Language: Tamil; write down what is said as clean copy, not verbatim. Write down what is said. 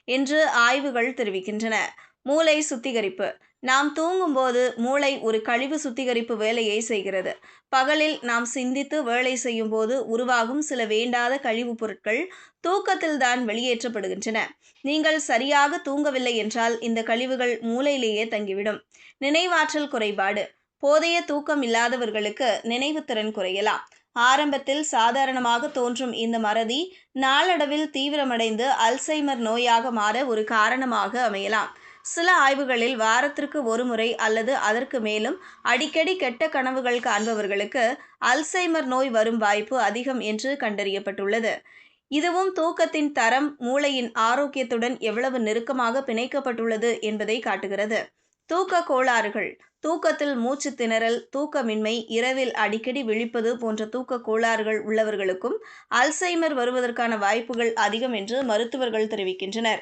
என்று ஆய்வுகள் தெரிவிக்கின்றன. மூளை சுத்திகரிப்பு. நாம் தூங்கும்போது மூளை ஒரு கழிவு சுத்திகரிப்பு வேலையை செய்கிறது. பகலில் நாம் சிந்தித்து வேலை செய்யும் போது உருவாகும் சில வேண்டாத கழிவுப் பொருட்கள் தூக்கத்தில்தான் வெளியேற்றப்படுகின்றன. நீங்கள் சரியாக தூங்கவில்லை என்றால் இந்த கழிவுகள் மூளையிலேயே தங்கிவிடும். நினைவாற்றல் குறைபாடு. போதிய தூக்கம் இல்லாதவர்களுக்கு நினைவுத்திறன் குறையலாம். ஆரம்பத்தில் சாதாரணமாக தோன்றும் இந்த மறதி நாளடைவில் தீவிரமடைந்து அல்சைமர் நோயாக மாற ஒரு காரணமாக அமையலாம். சில ஆய்வுகளில் வாரத்திற்கு ஒரு முறை அல்லது அதற்கு மேலும் அடிக்கடி கெட்ட கனவுகள் காண்பவர்களுக்கு அல்சைமர் நோய் வரும் வாய்ப்பு அதிகம் என்று கண்டறியப்பட்டுள்ளது. இதுவும் தூக்கத்தின் தரம் மூளையின் ஆரோக்கியத்துடன் எவ்வளவு நெருக்கமாக பிணைக்கப்பட்டுள்ளது என்பதை காட்டுகிறது. தூக்க கோளாறுகள். தூக்கத்தில் மூச்சு திணறல், தூக்கமின்மை, இரவில் அடிக்கடி விழிப்பது போன்ற தூக்க கோளாறுகள் உள்ளவர்களுக்கும் அல்சைமர் வருவதற்கான வாய்ப்புகள் அதிகம் என்று மருத்துவர்கள் தெரிவிக்கின்றனர்.